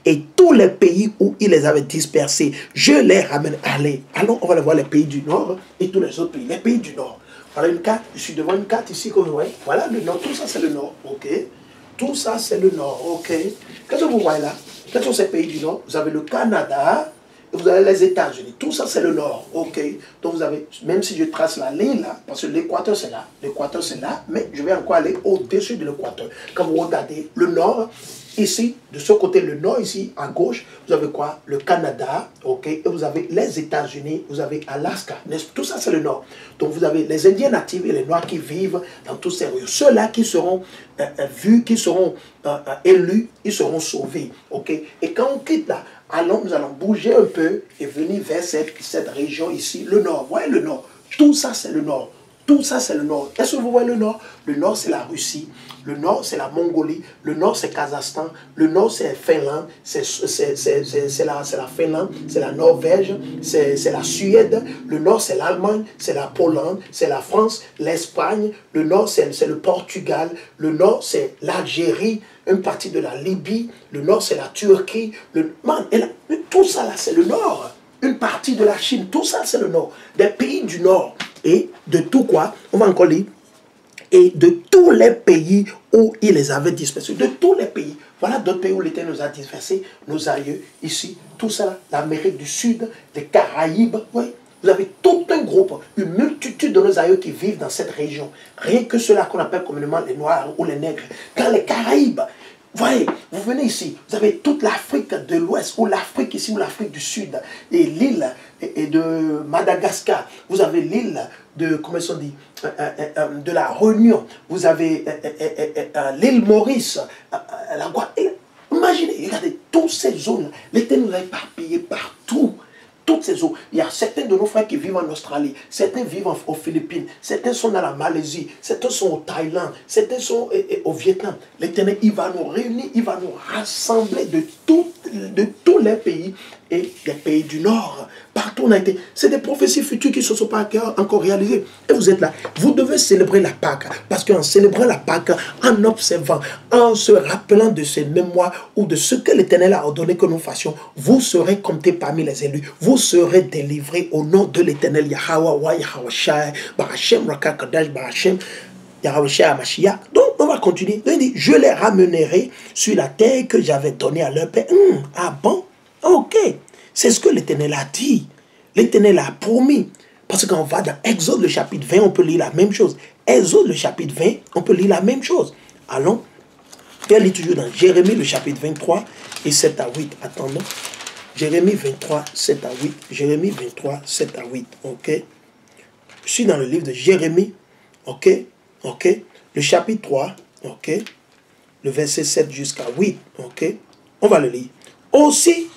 et tous les pays où il les avait dispersés, je les ramène. Allez, allons, on va aller voir les pays du Nord et tous les autres pays. Les pays du Nord. Voilà une carte, je suis devant une carte ici, comme vous voyez. Voilà le Nord, tout ça c'est le Nord, ok. Tout ça c'est le Nord, ok. Qu'est-ce que vous voyez là? Quels sont ces pays du Nord? Vous avez le Canada, et vous avez les États-Unis. Tout ça c'est le Nord, ok. Donc vous avez, même si je trace la ligne là, parce que l'équateur c'est là, mais je vais encore aller au-dessus de l'équateur. Quand vous regardez le Nord, ici, de ce côté, le nord, ici, à gauche, vous avez quoi? Le Canada, ok? Et vous avez les États-Unis, vous avez Alaska. Tout ça, c'est le nord. Donc, vous avez les Indiens natifs et les Noirs qui vivent dans tous ces rues. Ceux-là qui seront vus, qui seront élus, ils seront sauvés, ok? Et quand on quitte là, nous allons bouger un peu et venir vers cette région ici, le nord. Vous voyez le nord? Tout ça, c'est le nord. Tout ça, c'est le nord. Est-ce que vous voyez le nord? Le nord, c'est la Russie. Le nord, c'est la Mongolie. Le nord, c'est Kazakhstan. Le nord, c'est Finlande. C'est la Finlande. C'est la Norvège. C'est la Suède. Le nord, c'est l'Allemagne. C'est la Pologne. C'est la France. L'Espagne. Le nord, c'est le Portugal. Le nord, c'est l'Algérie. Une partie de la Libye. Le nord, c'est la Turquie. Tout ça, là, c'est le nord. Une partie de la Chine. Tout ça, c'est le nord. Des pays du nord. Et de tout quoi? On va encore lire. Et de tous les pays où il les avait dispersés. De tous les pays. Voilà d'autres pays où l'Éternel nous a dispersés. Nos aïeux, ici, tout ça, l'Amérique du Sud, les Caraïbes. Oui. Vous avez tout un groupe, une multitude de nos aïeux qui vivent dans cette région. Rien que ceux-là qu'on appelle communément les Noirs ou les Nègres. Dans les Caraïbes, voyez, vous venez ici, vous avez toute l'Afrique de l'Ouest, ou l'Afrique ici, ou l'Afrique du Sud, et l'île de Madagascar, vous avez l'île de, comment on dit, de la Réunion, vous avez l'île Maurice, la Guadeloupe. Imaginez, regardez, toutes ces zones, l'Éternel nous a éparpillés partout. Toutes ces eaux. Il y a certains de nos frères qui vivent en Australie, certains vivent aux Philippines, certains sont dans la Malaisie, certains sont au Thaïlande, certains sont au Vietnam. L'Éternel, il va nous réunir, il va nous rassembler de tous les pays et des pays du Nord. Partout on a été. C'est des prophéties futures qui ne se sont pas encore réalisées. Et vous êtes là. Vous devez célébrer la Pâque. Parce qu'en célébrant la Pâque, en observant, en se rappelant de ces mémoires ou de ce que l'Éternel a ordonné que nous fassions, vous serez comptés parmi les élus. Vous serez délivrés au nom de l'Éternel. Yahweh, Yahweh, Barachem, Rakakadash, Barachem, Yahweh, Mashiach. Donc, on va continuer. Il dit, je les ramènerai sur la terre que j'avais donnée à leur père. Ah bon? Ok. C'est ce que l'Éternel a dit. L'Éternel a promis. Parce qu'on va dans Exode le chapitre 20, on peut lire la même chose. Exode le chapitre 20, on peut lire la même chose. Allons. Elle lit toujours dans Jérémie le chapitre 23 et 7 à 8. Attendons. Jérémie 23, 7 à 8. Jérémie 23, 7 à 8. Ok. Je suis dans le livre de Jérémie. Ok. Ok. Le chapitre 3. Ok. Le verset 7 jusqu'à 8. Ok. On va le lire. Aussi,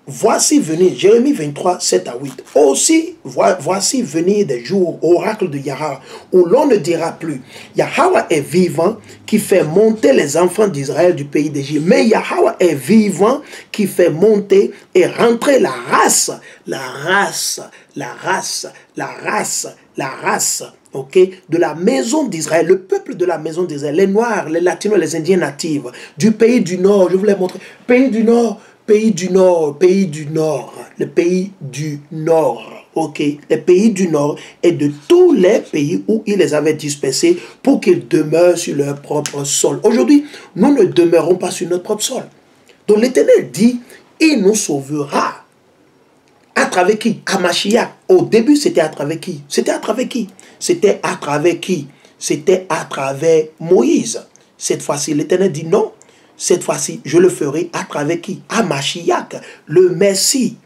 voici venir, Jérémie 23, 7 à 8. Aussi, voici venir des jours, oracle de Yahweh, où l'on ne dira plus, Yahweh est vivant, qui fait monter les enfants d'Israël du pays d'Égypte. Mais Yahweh est vivant, qui fait monter et rentrer la race, ok, de la maison d'Israël, le peuple de la maison d'Israël, les Noirs, les Latinos, les Indiens natifs, du pays du Nord, je vous l'ai montré, pays du Nord, pays du Nord, pays du Nord, le pays du Nord, ok, les pays du Nord et de tous les pays où il les avait dispersés pour qu'ils demeurent sur leur propre sol. Aujourd'hui, nous ne demeurons pas sur notre propre sol. Donc l'Éternel dit, il nous sauvera. À travers qui? À Mashiach. Au début, c'était à travers qui? C'était à travers qui? C'était à travers qui? C'était à travers Moïse. Cette fois-ci, l'Éternel dit non. Cette fois-ci, je le ferai à travers qui? À Mashiach, le Messie.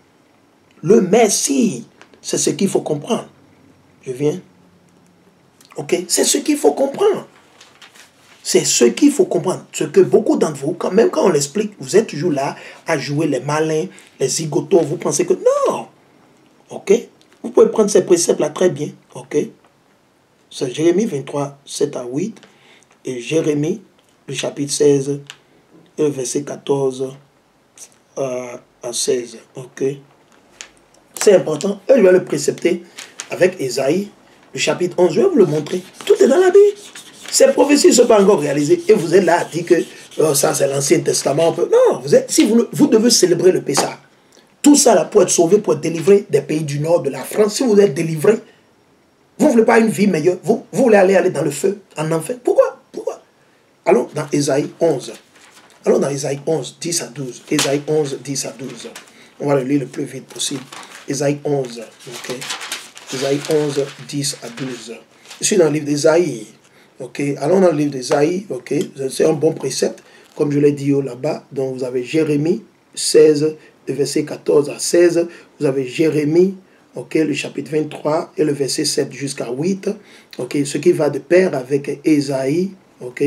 Le Messie. C'est ce qu'il faut comprendre. Je viens. Ok? C'est ce qu'il faut comprendre. C'est ce qu'il faut comprendre. Ce que beaucoup d'entre vous, même quand on l'explique, vous êtes toujours là à jouer les malins, les zigotos. Vous pensez que non. Ok? Vous pouvez prendre ces préceptes-là très bien. Ok? C'est Jérémie 23, 7 à 8. Et Jérémie, le chapitre 16, et le verset 14 à 16. Ok? C'est important. Et je vais le précepter avec Ésaïe, le chapitre 11. Je vais vous le montrer. Tout est dans la Bible. Ces prophéties ne sont pas encore réalisées. Et vous êtes là à dire que ça c'est l'Ancien Testament. Non, vous devez célébrer le Pessah. Tout ça là pour être sauvé, pour être délivré des pays du nord, de la France. Si vous êtes délivré, vous ne voulez pas une vie meilleure. Vous voulez aller dans le feu, en enfer. Pourquoi? Allons dans Ésaïe 11. Allons dans Ésaïe 11, 10 à 12. Ésaïe 11, 10 à 12. On va le lire le plus vite possible. Ésaïe 11, ok. Ésaïe 11, 10 à 12. Je suis dans le livre d'Ésaïe. Ok, allons dans le livre d'Ésaïe. Ok, c'est un bon précepte, comme je l'ai dit là-bas. Donc vous avez Jérémie 16, le verset 14 à 16. Vous avez Jérémie, ok, le chapitre 23 et le verset 7 jusqu'à 8. Ok, ce qui va de pair avec Ésaïe. Ok,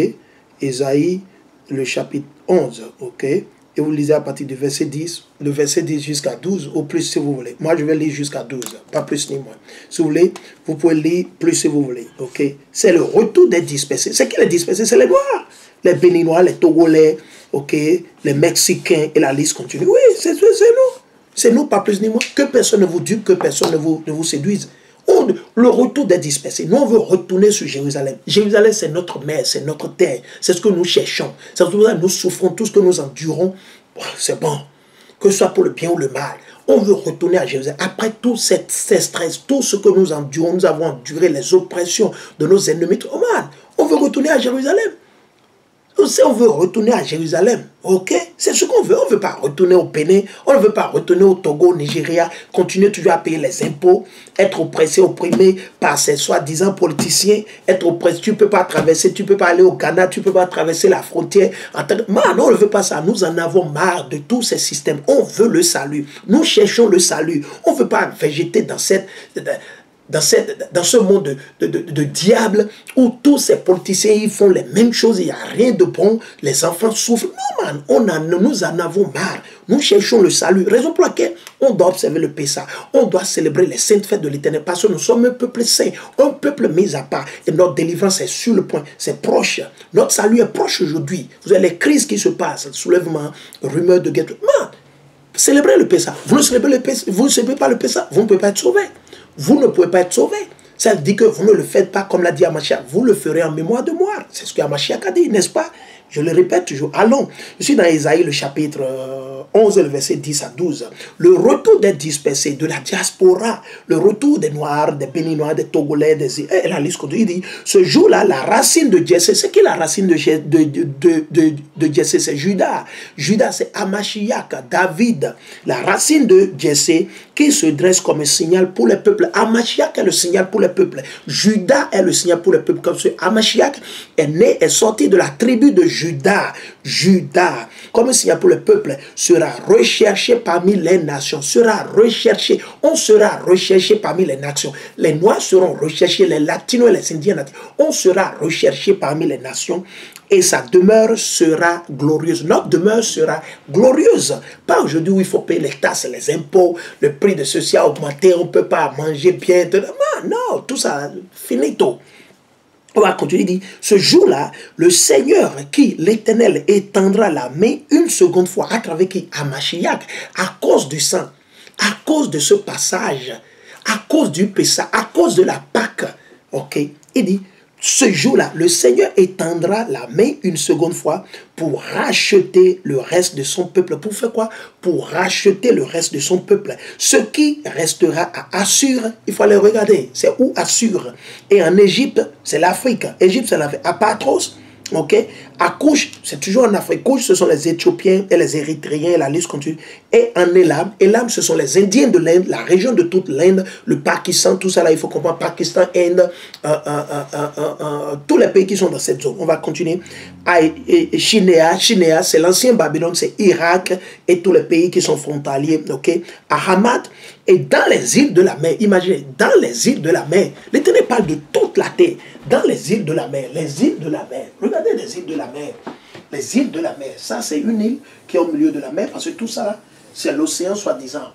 Ésaïe, le chapitre 11. Ok, et vous lisez à partir du verset 10, le verset 10 jusqu'à 12, ou plus si vous voulez. Moi, je vais lire jusqu'à 12, pas plus ni moins. Si vous voulez, vous pouvez lire plus si vous voulez. Ok, c'est le retour des dispersés. C'est qui les dispersés? C'est les Noirs. Les Béninois, les Togolais, ok, les Mexicains, et la liste continue. Oui, c'est nous. C'est nous, pas plus ni moins. Que personne ne vous dupe, que personne ne vous séduise. Le retour des dispersés. Nous, on veut retourner sur Jérusalem. Jérusalem, c'est notre mère, c'est notre terre. C'est ce que nous cherchons. C'est ce que nous souffrons, tout ce que nous endurons. C'est bon. Que ce soit pour le bien ou le mal. On veut retourner à Jérusalem. Après tout ces stress, tout ce que nous endurons, nous avons enduré les oppressions de nos ennemis. Oh man, on veut retourner à Jérusalem. On veut retourner à Jérusalem, ok? C'est ce qu'on veut. On ne veut pas retourner au Bénin, on ne veut pas retourner au Togo, au Nigeria, continuer toujours à payer les impôts, être oppressé, opprimé par ces soi-disant politiciens, être oppressé, tu ne peux pas traverser, tu ne peux pas aller au Ghana, tu ne peux pas traverser la frontière. Man, on ne veut pas ça. Nous en avons marre de tous ces systèmes. On veut le salut. Nous cherchons le salut. On ne veut pas végéter dans ce monde de diable où tous ces politiciens ils font les mêmes choses, il n'y a rien de bon, les enfants souffrent. Non, man, nous en avons marre. Nous cherchons le salut. Raison pour laquelle on doit observer le Pessah. On doit célébrer les saintes fêtes de l'Éternel parce que nous sommes un peuple saint, un peuple mis à part. Et notre délivrance est sur le point, c'est proche. Notre salut est proche aujourd'hui. Vous avez les crises qui se passent, soulèvement, rumeurs de guerre. Man, célébrez le Pessah. Vous ne célébrez pas le Pessah, vous ne pouvez pas être sauvé. Vous ne pouvez pas être sauvé. Ça dit que vous ne le faites pas comme l'a dit Amachiak. Vous le ferez en mémoire de moi. C'est ce que Amachiak a dit, n'est-ce pas? Je le répète toujours. Allons. Je suis dans Ésaïe, le chapitre 11, le verset 10 à 12. Le retour des dispersés, de la diaspora, le retour des Noirs, des Béninois, des Togolais, et la liste continue. Il dit, ce jour-là, la racine de Jessé, c'est qui la racine de Jessé? C'est Judas. Judas, c'est Amachiak, David. La racine de Jessé, qui se dresse comme un signal pour les peuples. Amachiak est le signal pour les peuples. Judas est le signal pour les peuples. Comme ce Amachiak est sorti de la tribu de Judas. Judas, comme un signal pour le peuple, sera recherché parmi les nations. Sera recherché. On sera recherché parmi les nations. Les Noirs seront recherchés, les Latinos et les Indiens. On sera recherché parmi les nations. Et sa demeure sera glorieuse. Notre demeure sera glorieuse. Pas aujourd'hui où il faut payer les taxes, les impôts, le prix de ceci a augmenté, on ne peut pas manger bien. Non, tout ça, finito. On va continuer, il dit, ce jour-là, le Seigneur, qui, l'Éternel, étendra la main une seconde fois, à travers qui, à Mashiach, à cause du sang, à cause de ce passage, à cause du Pessah, à cause de la Pâque, ok, il dit, ce jour-là, le Seigneur étendra la main une seconde fois pour racheter le reste de son peuple. Pour faire quoi? Pour racheter le reste de son peuple. Ce qui restera à Assur, il faut aller regarder. C'est où Assur? Et en Égypte, c'est l'Afrique. Égypte, c'est l'Afrique. À Patros, ok? À Couche, c'est toujours en Afrique. Couche, ce sont les Éthiopiens et les Érythréens, la liste continue. Et en Elam, Elam, ce sont les Indiens de l'Inde, la région de toute l'Inde, le Pakistan, tout ça là, il faut comprendre. Pakistan, Inde, tous les pays qui sont dans cette zone. On va continuer. Chinéa, c'est l'ancien Babylone, c'est Irak et tous les pays qui sont frontaliers, ok? À Hamad, et dans les îles de la mer, imaginez, dans les îles de la mer, l'Éternel parle de toute la terre, dans les îles de la mer, les îles de la mer, regardez les îles de la mer, les îles de la mer, ça c'est une île qui est au milieu de la mer, parce que tout ça, c'est l'océan soi-disant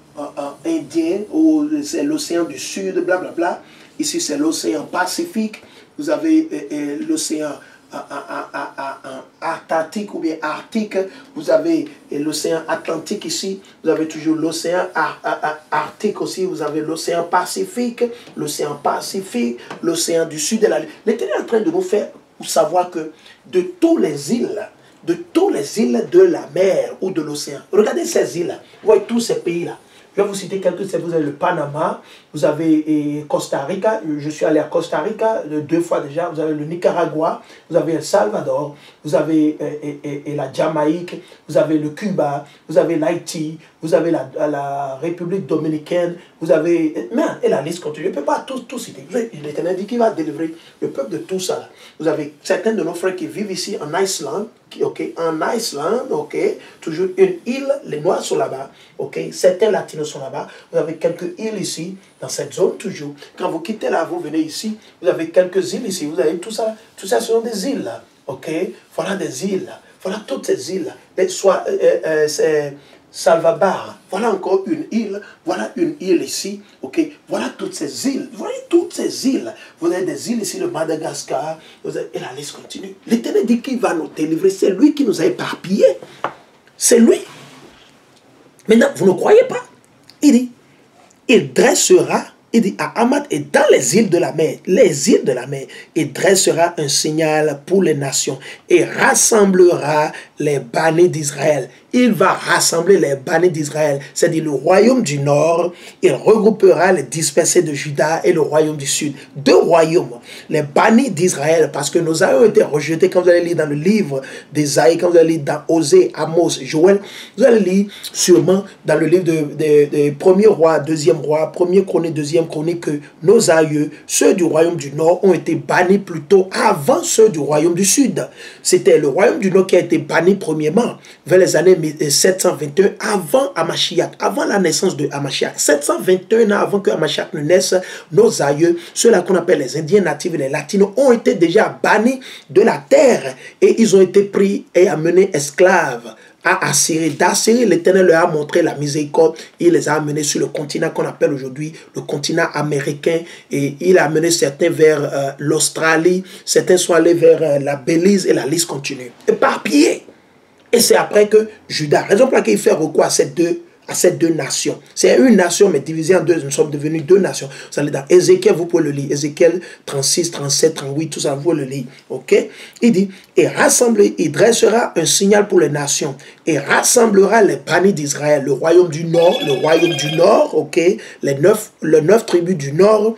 Indien, ou c'est l'océan du Sud, blablabla, ici c'est l'océan Pacifique, vous avez l'océan Atlantique ou bien Arctique, vous avez l'océan Atlantique ici, vous avez toujours l'océan Arctique aussi, vous avez l'océan Pacifique, l'océan du Sud de la L'Éternel est en train de nous faire savoir que de toutes les îles de toutes les îles de la mer ou de l'océan. Regardez ces îles-là. Vous voyez tous ces pays-là. Je vais vous citer quelques. Vous avez le Panama, vous avez Costa Rica. Je suis allé à Costa Rica 2 fois déjà. Vous avez le Nicaragua, vous avez El Salvador, vous avez la Jamaïque, vous avez le Cuba, vous avez l'Haïti, vous avez la République dominicaine, vous avez... Et la liste continue. Je ne peux pas tout citer. L'Éternel dit qu'il va délivrer le peuple de tout ça. Vous avez certains de nos frères qui vivent ici en Islande. En Islande, toujours une île, les Noirs sont là-bas, certains Latinos sont là-bas, vous avez quelques îles ici, dans cette zone toujours. Quand vous quittez là, vous venez ici, vous avez quelques îles ici, vous avez tout ça ce sont des îles, voilà des îles, voilà toutes ces îles, soit c'est Salvador, voilà encore une île ici, voilà toutes ces îles, vous voyez toutes ces îles, vous avez des îles ici, le Madagascar, et la liste continue. L'Éternel dit qu'il va nous délivrer, c'est lui qui nous a éparpillés, c'est lui. Maintenant, vous ne croyez pas, il dit, il dressera, il dit à Hamath et dans les îles de la mer, il dressera un signal pour les nations et rassemblera les bannis d'Israël. Il va rassembler les bannis d'Israël, c'est-à-dire le royaume du nord, il regroupera les dispersés de Juda et le royaume du sud. 2 royaumes, les bannis d'Israël, parce que nos aïeux ont été rejetés. Quand vous allez lire dans le livre d'Ésaïe, quand vous allez lire dans Osée, Amos, Joël, vous allez lire sûrement dans le livre de 1er roi, 2e roi, 1er chronique, 2e chronique, que nos aïeux, ceux du royaume du nord, ont été bannis plutôt avant ceux du royaume du sud. C'était le royaume du nord qui a été banni premièrement, vers les années 721 avant Hamashiach, avant la naissance de Hamashiach. 721 ans avant que Hamashiach ne naisse, nos aïeux, ceux-là qu'on appelle les Indiens natifs et les Latinos, ont été déjà bannis de la terre et ils ont été pris et amenés esclaves à Assyrie. D'Assyrie, l'Éternel leur a montré la miséricorde. Il les a amenés sur le continent qu'on appelle aujourd'hui le continent américain et il a amené certains vers l'Australie, certains sont allés vers la Belize et la liste continue. Éparpillés. Et c'est après que Judas, raison pour laquelle il fait recours à ces deux nations. C'est une nation, mais divisée en 2. Nous sommes devenus 2 nations. Vous allez dans Ézéchiel, vous pouvez le lire. Ézéchiel 36, 37, 38, tout ça, vous pouvez le lire. Il dit, et rassembler, il dressera un signal pour les nations, et rassemblera les bannis d'Israël, le royaume du nord, les 9 tribus du nord,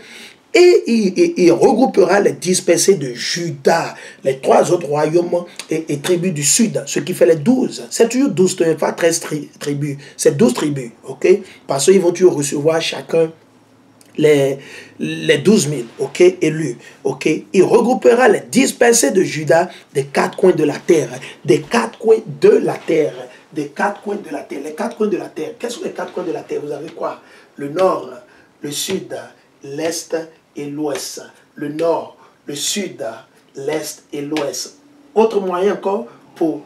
et il regroupera les dispersés de Juda, les 3 autres royaumes et tribus du sud, ce qui fait les 12. C'est toujours 12, pas 13 tribus, c'est 12 tribus, parce qu'ils vont toujours recevoir chacun les 12 000, élus, Il regroupera les dispersés de Juda des 4 coins de la terre, des 4 coins de la terre, des 4 coins de la terre, les 4 coins de la terre. Quels sont les 4 coins de la terre? Vous avez quoi? Le nord, le sud, l'est et l'ouest. Le nord, le sud, l'est et l'ouest. Autre moyen encore pour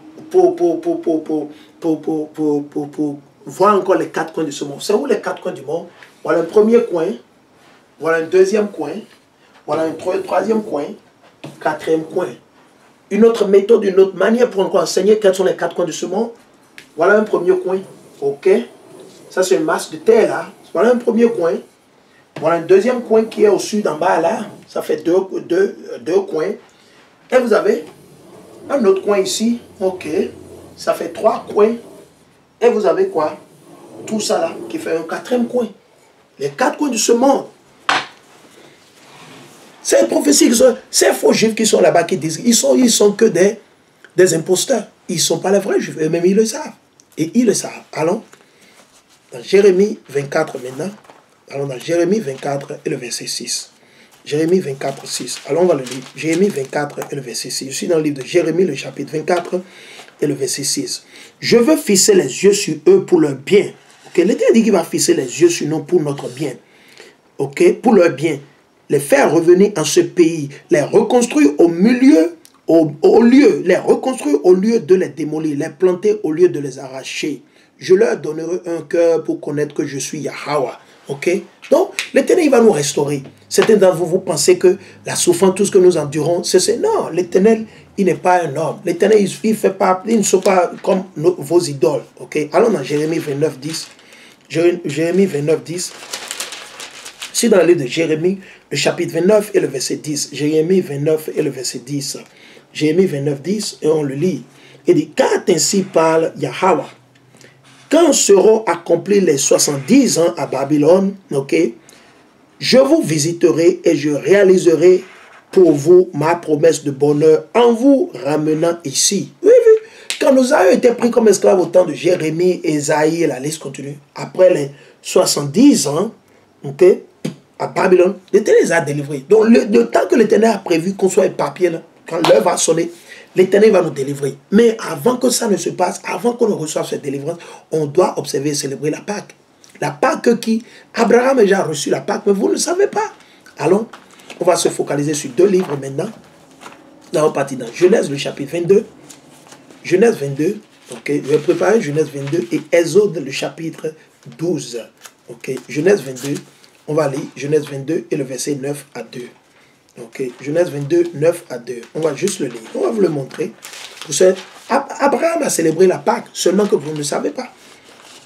voir encore les 4 coins de ce monde. C'est où les 4 coins du monde? Voilà un premier coin, voilà un deuxième coin, voilà un troisième coin, 4e coin. Une autre méthode, une autre manière pour encore enseigner quels sont les 4 coins de ce monde. Voilà un premier coin, Ça c'est une masse de terre là. Voilà un premier coin. Voilà un deuxième coin qui est au sud en bas là. Ça fait deux coins. Et vous avez un autre coin ici. Ça fait 3 coins. Et vous avez quoi? Tout ça là qui fait un 4e coin. Les 4 coins de ce monde. Ces prophéties, ces faux juifs qui sont là-bas qui disent, ils sont que des imposteurs. Ils ne sont pas les vrais juifs. Eux-mêmes ils le savent. Et ils le savent. Allons dans Jérémie 24 maintenant. Allons dans Jérémie 24 et le verset 6. Jérémie 24, 6. Allons, on va le lire. Jérémie 24 et le verset 6. Je suis dans le livre de Jérémie, le chapitre 24 et le verset 6. Je veux fixer les yeux sur eux pour leur bien. L'Éternel dit qu'il va fixer les yeux sur nous pour notre bien. Pour leur bien. Les faire revenir en ce pays. Les reconstruire au lieu, les reconstruire au lieu de les démolir. Les planter au lieu de les arracher. Je leur donnerai un cœur pour connaître que je suis Yahweh. Donc, l'Éternel, il va nous restaurer. Certains d'entre vous, vous pensez que la souffrance, tout ce que nous endurons, c'est... Non, l'Éternel, il n'est pas un homme. L'Éternel, il ne sont pas comme vos idoles. Allons dans Jérémie 29, 10. Jérémie 29, 10. Je suis dans le livre de Jérémie, le chapitre 29 et le verset 10. Jérémie 29 et le verset 10. Jérémie 29, 10, et on le lit. Il dit, car ainsi parle Yahweh. Quand seront accomplis les 70 ans à Babylone, ok, je vous visiterai et je réaliserai pour vous ma promesse de bonheur en vous ramenant ici. Oui, oui. Quand nous avons été pris comme esclaves au temps de Jérémie, Ésaïe, et la liste continue, après les 70 ans, ok, à Babylone, l'Éternel les a délivrés. Donc le temps que l'Éternel a prévu qu'on soit éparpillés, quand l'heure va sonner, l'Éternel va nous délivrer. Mais avant que ça ne se passe, avant qu'on ne reçoive cette délivrance, on doit observer et célébrer la Pâque. La Pâque qui, Abraham a déjà reçu la Pâque, mais vous ne le savez pas. Alors, on va se focaliser sur 2 livres maintenant. Là, on partit dans Genèse, le chapitre 22. Genèse 22, ok. Je vais préparer Genèse 22 et Exode, le chapitre 12. Ok, Genèse 22, on va lire Genèse 22 et le verset 9 à 2. Ok, Genèse 22, 9 à 2. On va juste le lire. On va vous le montrer. Vous savez, Abraham a célébré la Pâque, seulement que vous ne le savez pas.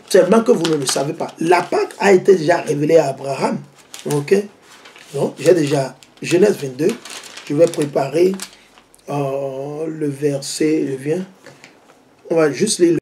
Seulement que vous ne le savez pas. La Pâque a été déjà révélée à Abraham. Ok. Donc, j'ai déjà Genèse 22. Je vais préparer le verset. On va juste lire.